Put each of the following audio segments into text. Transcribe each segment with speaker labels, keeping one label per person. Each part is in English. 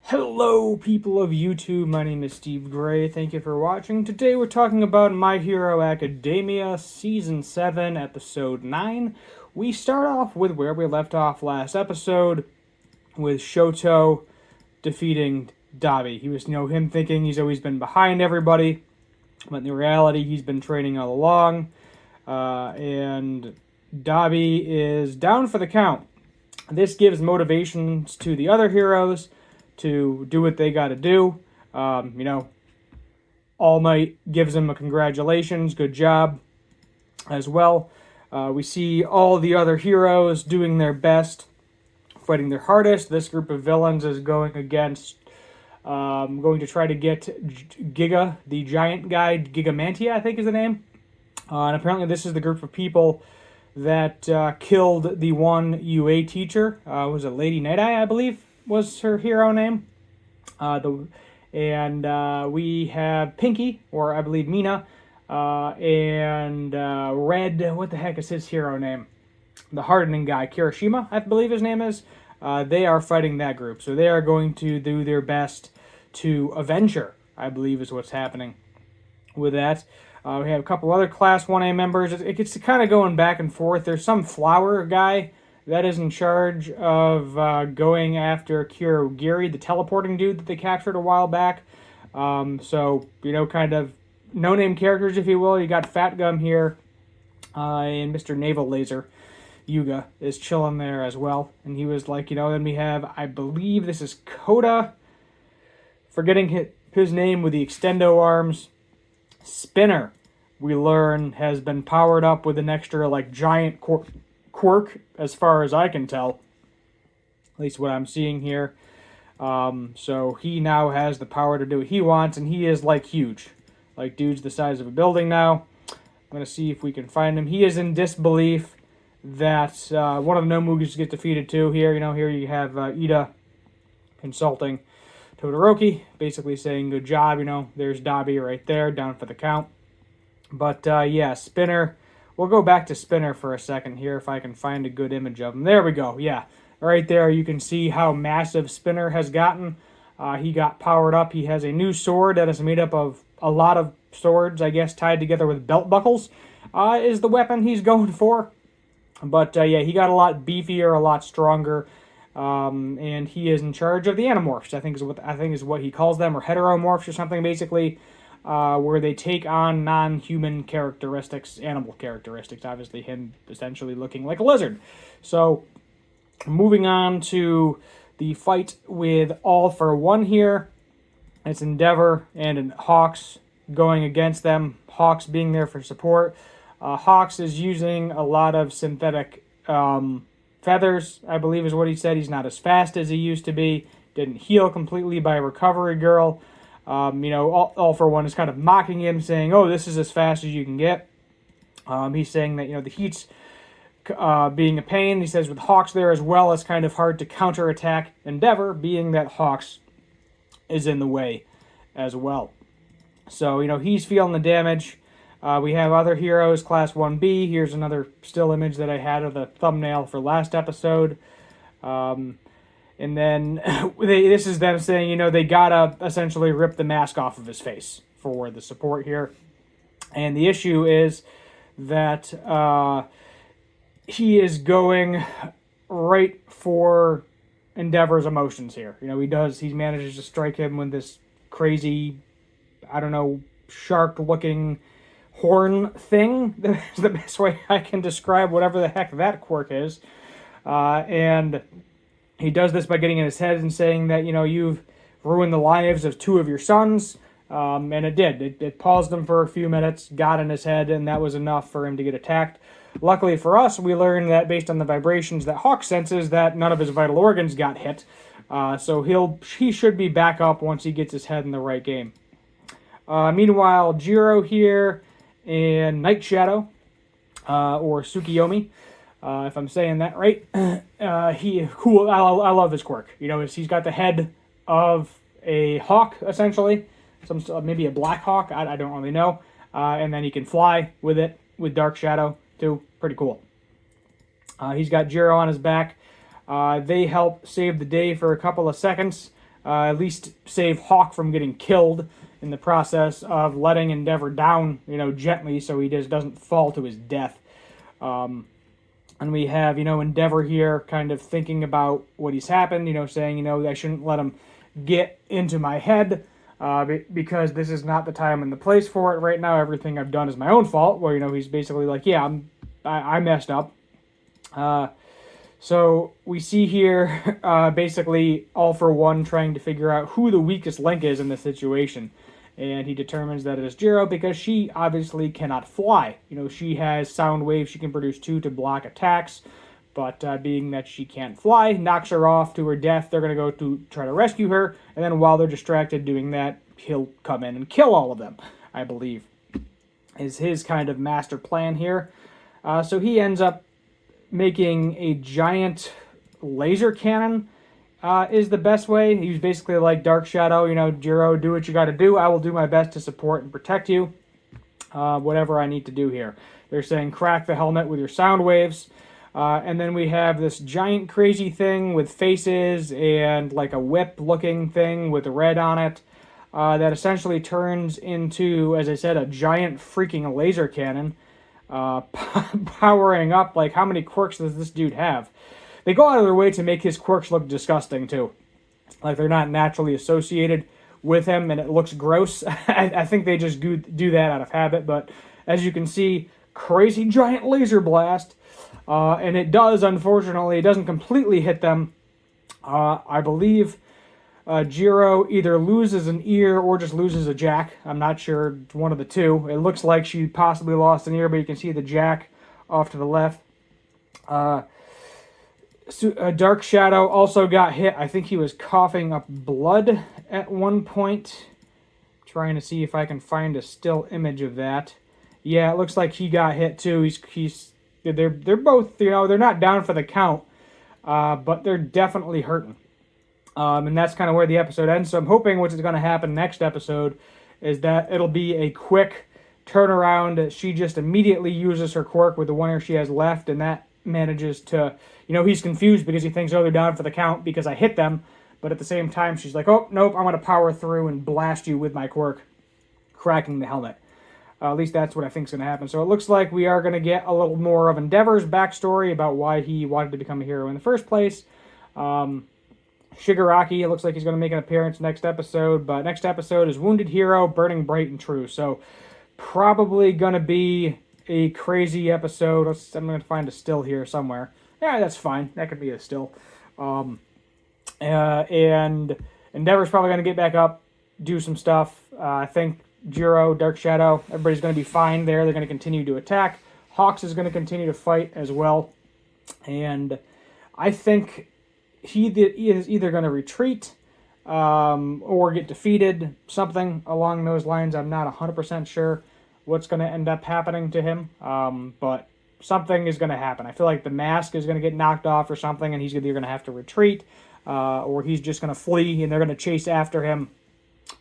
Speaker 1: Hello, people of YouTube. My name is Steve Gray. Thank you for watching. Today we're talking about My Hero Academia Season 7, Episode 9. We start off with where we left off last episode, with Shoto defeating Dabi. He was, him thinking he's always been behind everybody, but in reality, he's been training all along. And Dabi is down for the count. This gives motivations to the other heroes to do what they got to do. All Might gives him a congratulations, good job as well. We see all the other heroes doing their best, fighting their hardest. This group of villains is going to try to get Giga, the giant guy, Gigamantia, I think is the name. And apparently this is the group of people that killed the one UA teacher. Was it Lady Night-Eye, I believe, was her hero name. We have Pinky, or I believe Mina, and Red, what the heck is his hero name? The hardening guy, Kirishima, I believe his name is. They are fighting that group, so they are going to do their best to avenge her, I believe is what's happening with that. We have a couple other Class 1A members. It gets kind of going back and forth. There's some flower guy that is in charge of going after Kurogiri, the teleporting dude that they captured a while back. Kind of no-name characters, if you will. You got Fat Gum here, and Mr. Naval Laser, Yuga, is chilling there as well. And he was like, then we have, I believe this is Koda, forgetting his name with the extendo arms. Spinner, we learn, has been powered up with an extra, giant quirk, as far as I can tell. At least what I'm seeing here. So he now has the power to do what he wants, and he is, huge. Dude's the size of a building now. I'm going to see if we can find him. He is in disbelief that one of the Nomugas gets defeated, too. Here you have Ida consulting Todoroki, basically saying, good job, there's Dabi right there, down for the count. But, Spinner, we'll go back to Spinner for a second here, if I can find a good image of him. There we go, yeah. Right there, you can see how massive Spinner has gotten. He got powered up. He has a new sword that is made up of a lot of swords, I guess, tied together with belt buckles, is the weapon he's going for. But, he got a lot beefier, a lot stronger. And he is in charge of the Animorphs, I think is what he calls them, or Heteromorphs or something, basically, where they take on non-human characteristics, animal characteristics, obviously him essentially looking like a lizard. So, moving on to the fight with All for One here. It's Endeavor and Hawks going against them, Hawks being there for support. Hawks is using a lot of synthetic feathers, I believe is what he said. He's not as fast as he used to be. Didn't heal completely by Recovery Girl. All for One is kind of mocking him, saying, oh, this is as fast as you can get. He's saying that, the heat's being a pain. He says with Hawks there as well, it's kind of hard to counterattack Endeavor, being that Hawks is in the way as well. So, he's feeling the damage. We have other heroes, Class 1B. Here's another still image that I had of the thumbnail for last episode. And then this is them saying, they gotta essentially rip the mask off of his face for the support here. And the issue is that he is going right for Endeavor's emotions here. He manages to strike him with this crazy, shark-looking horn thing. That's the best way I can describe whatever the heck that quirk is. And he does this by getting in his head and saying that, you've ruined the lives of two of your sons. And it did. It paused him for a few minutes, got in his head, and that was enough for him to get attacked. Luckily for us, we learned that based on the vibrations that Hawk senses, that none of his vital organs got hit. So he should be back up once he gets his head in the right game. Meanwhile, Jiro here and Night Shadow, or Tsukiyomi, if I'm saying that right. Cool. I love his quirk. He's got the head of a hawk, essentially, maybe a black hawk. I don't really know. And then he can fly with it with Dark Shadow too. Pretty cool. He's got Jiro on his back. They help save the day for a couple of seconds. at least save Hawk from getting killed in the process of letting Endeavor down, gently so he just doesn't fall to his death. And we have, Endeavor here kind of thinking about what he's happened, saying, I shouldn't let him get into my head because this is not the time and the place for it right now. Everything I've done is my own fault. Well, he's basically like, yeah, I messed up. So we see here basically All For One trying to figure out who the weakest link is in this situation. And he determines that it is Jiro because she obviously cannot fly. She has sound waves she can produce too to block attacks. But being that she can't fly, knocks her off to her death. They're going to go to try to rescue her. And then while they're distracted doing that, he'll come in and kill all of them, I believe, is his kind of master plan here. So he ends up making a giant laser cannon. Is the best way. He's basically like Dark Shadow, Jiro, do what you got to do. I will do my best to support and protect you. Whatever I need to do here. They're saying crack the helmet with your sound waves. And then we have this giant crazy thing with faces and like a whip-looking thing with red on it that essentially turns into, as I said, a giant freaking laser cannon powering up. Like, how many quirks does this dude have? They go out of their way to make his quirks look disgusting, too. Like, they're not naturally associated with him, and it looks gross. I think they just do that out of habit, but as you can see, crazy giant laser blast. And it does, unfortunately, it doesn't completely hit them. I believe Jiro either loses an ear or just loses a jack. I'm not sure. It's one of the two. It looks like she possibly lost an ear, but you can see the jack off to the left. Dark Shadow also got hit. I think he was coughing up blood at one point. Trying to see if I can find a still image of that. Yeah, it looks like he got hit too. They're both, they're not down for the count, but they're definitely hurting. And that's kind of where the episode ends. So I'm hoping what's going to happen next episode is that it'll be a quick turnaround. She just immediately uses her quirk with the one ear she has left, and that manages to, he's confused because he thinks, they're down for the count because I hit them. But at the same time, she's like, oh, nope, I'm going to power through and blast you with my quirk, cracking the helmet. At least that's what I think is going to happen. So it looks like we are going to get a little more of Endeavor's backstory about why he wanted to become a hero in the first place. Shigaraki, it looks like he's going to make an appearance next episode. But next episode is Wounded Hero, Burning Bright and True. So probably going to be a crazy episode. I'm going to find a still here somewhere. Yeah, that's fine. That could be a still. And Endeavor's probably going to get back up, do some stuff. I think Jiro, Dark Shadow, everybody's going to be fine there. They're going to continue to attack. Hawks is going to continue to fight as well. And I think he is either going to retreat or get defeated, something along those lines. I'm not 100% sure what's going to end up happening to him, but something is going to happen. I feel like the mask is going to get knocked off or something, and he's either going to have to retreat or he's just going to flee, and they're going to chase after him.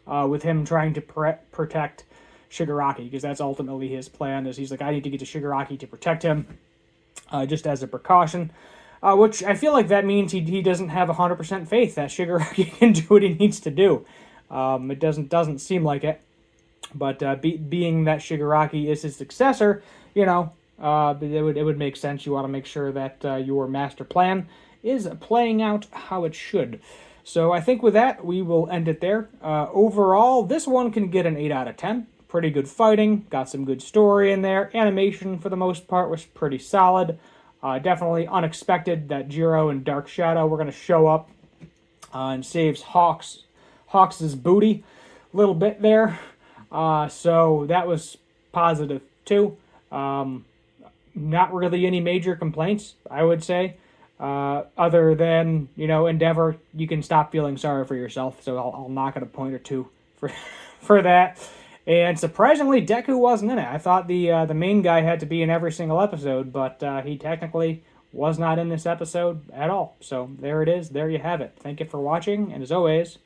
Speaker 1: With him trying to protect Shigaraki, because that's ultimately his plan, is he's like, I need to get to Shigaraki to protect him, just as a precaution, which I feel like that means he doesn't have 100% faith that Shigaraki can do what he needs to do. It doesn't seem like it, but being that Shigaraki is his successor, it would make sense. You want to make sure that your master plan is playing out how it should. So I think with that, we will end it there. Overall, this one can get an 8 out of 10. Pretty good fighting. Got some good story in there. Animation, for the most part, was pretty solid. Definitely unexpected that Jiro and Dark Shadow were going to show up and saves Hawks' booty a little bit there. So that was positive, too. Not really any major complaints, I would say. Other than, Endeavor, you can stop feeling sorry for yourself, so I'll knock it a point or two for that. And surprisingly, Deku wasn't in it. I thought the main guy had to be in every single episode, but he technically was not in this episode at all. So there it is. There you have it. Thank you for watching, and as always,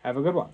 Speaker 1: have a good one.